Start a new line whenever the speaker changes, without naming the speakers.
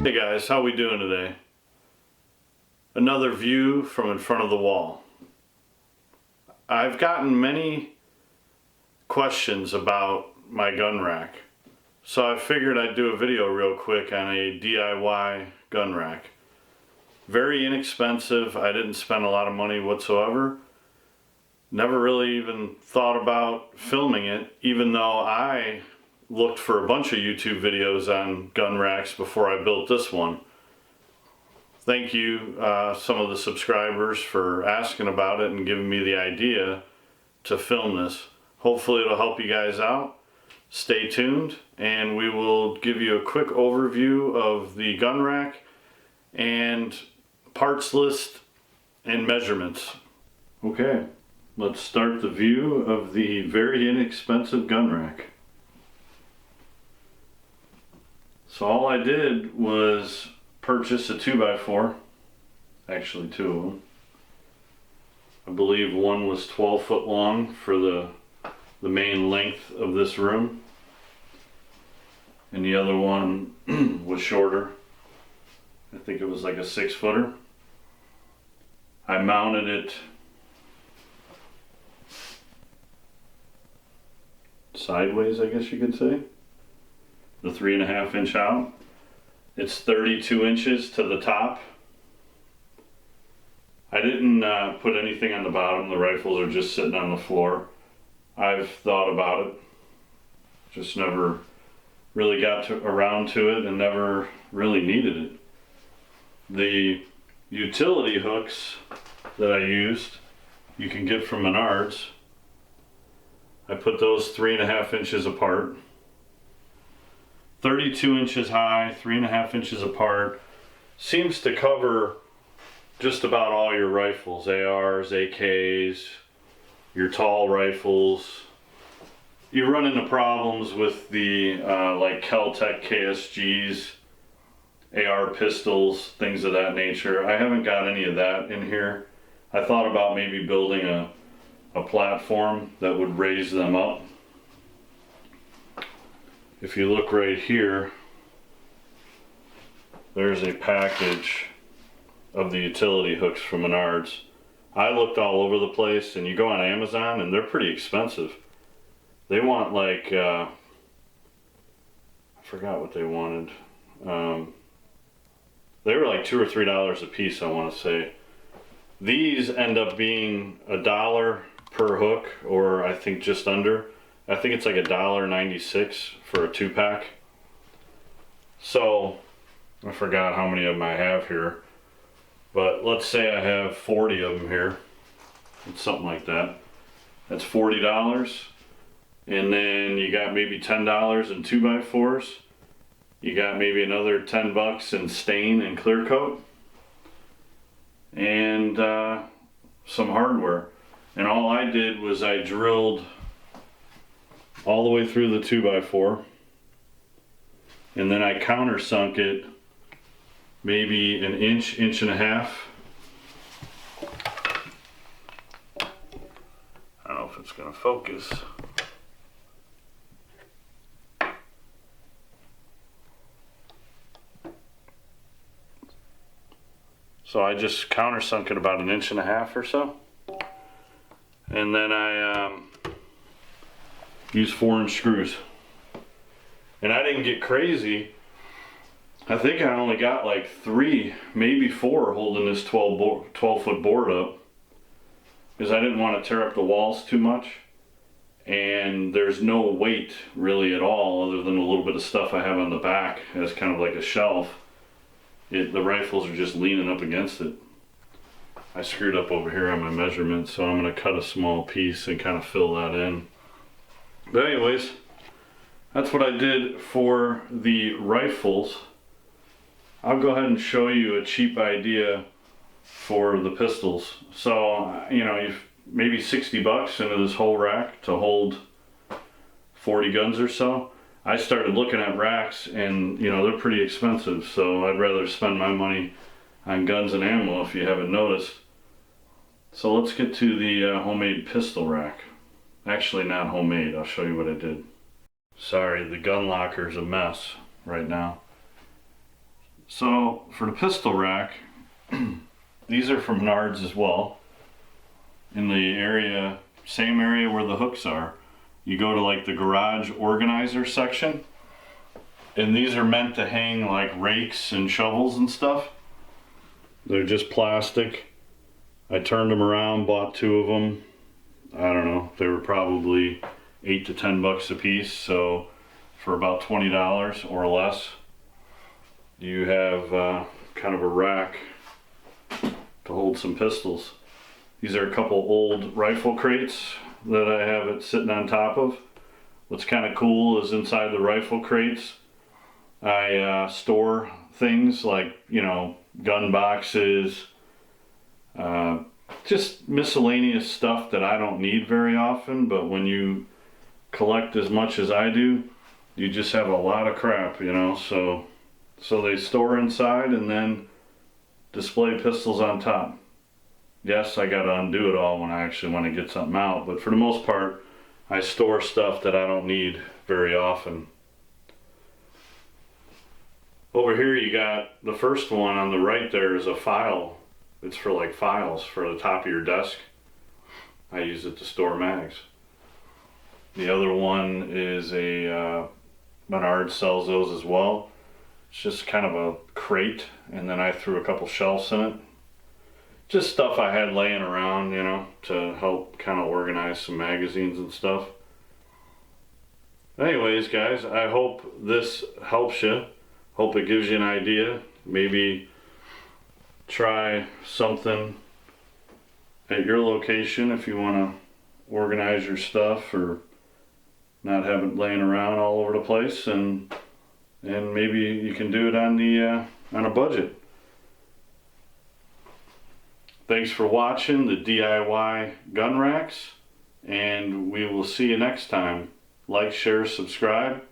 Hey guys, how we doing today? Another view from in front of the wall. I've gotten many questions about my gun rack, so I figured I'd do a video real quick on a DIY gun rack. Very inexpensive. I didn't spend a lot of money whatsoever. Never really even thought about filming it, even though I looked for a bunch of YouTube videos on gun racks before I built this one. Thank you, some of the subscribers, for asking about it and giving me the idea to film this. Hopefully it'll help you guys out. Stay tuned and we will give you a quick overview of the gun rack and parts list and measurements. Okay, let's start the view of the very inexpensive gun rack. So all I did was purchase a 2x4, actually two of them. I believe one was 12 foot long for the main length of this room, and the other one was shorter. I think it was like a 6-footer. I mounted it sideways, I guess you could say. The 3.5 inch out. It's 32 inches to the top. I didn't put anything on the bottom. The rifles are just sitting on the floor. I've thought about it. Just never really got around to it and never really needed it. The utility hooks that I used, you can get from Menards. I put those 3.5 inches apart. 32 inches high, 3.5 inches apart. Seems to cover just about all your rifles, ARs, AKs, your tall rifles. You run into problems with the like Kel-Tec KSGs, AR pistols, things of that nature. I haven't got any of that in here. I thought about maybe building a platform that would raise them up. If you look right here, there's a package of the utility hooks from Menards. I looked all over the place, and you go on Amazon and they're pretty expensive. They want like, I forgot what they wanted. They were like $2 or $3 a piece, I want to say. These end up being $1 per hook, or I think just under. I think it's like $1.96 for a 2-pack. So I forgot how many of them I have here, but let's say I have 40 of them here. It's something like that. That's $40. And then you got maybe $10 in 2x4s. You got maybe another $10 in stain and clear coat. And some hardware. And all I did was I drilled all the way through the 2x4, and then I countersunk it maybe an inch, inch and a half. I don't know if it's going to focus. So I just countersunk it about an inch and a half or so, and then I use 4-inch screws. And I didn't get crazy. I think I only got like 3, maybe 4 holding this 12-foot board up, because I didn't want to tear up the walls too much. And there's no weight really at all, other than a little bit of stuff I have on the back as kind of like a shelf. The rifles are just leaning up against it. I screwed up over here on my measurements, so I'm going to cut a small piece and kind of fill that in. But anyways, that's what I did for the rifles. I'll go ahead and show you a cheap idea for the pistols. So, you know, you've maybe $60 into this whole rack to hold 40 guns or so. I started looking at racks and, you know, they're pretty expensive, so I'd rather spend my money on guns and ammo if you haven't noticed. So let's get to the homemade pistol rack. Actually, not homemade. I'll show you what I did. Sorry, the gun locker's a mess right now. So for the pistol rack, these are from Menards as well. In the area, same area where the hooks are. You go to like the garage organizer section, and these are meant to hang like rakes and shovels and stuff. They're just plastic. I turned them around, bought 2 of them. I don't know, they were probably $8 to $10 a piece, so for about $20 or less, you have kind of a rack to hold some pistols. These are a couple old rifle crates that I have it sitting on top of. What's kind of cool is inside the rifle crates, I store things like, you know, gun boxes, just miscellaneous stuff that I don't need very often, but when you collect as much as I do, you just have a lot of crap, you know, so they store inside and then display pistols on top. Yes, I gotta undo it all when I actually want to get something out, but for the most part, I store stuff that I don't need very often. Over here you got the first one on the right there is a file. It's for like files for the top of your desk. I use it to store mags. The other one is a Menards sells those as well. It's just kind of a crate, and then I threw a couple shelves in it. Just stuff I had laying around, you know, to help kind of organize some magazines and stuff. Anyways, guys, I hope this helps you. Hope it gives you an idea. Maybe try something at your location if you want to organize your stuff or not have it laying around all over the place, and maybe you can do it on a budget. Thanks for watching the DIY gun racks, and we will see you next time. Like, share, subscribe,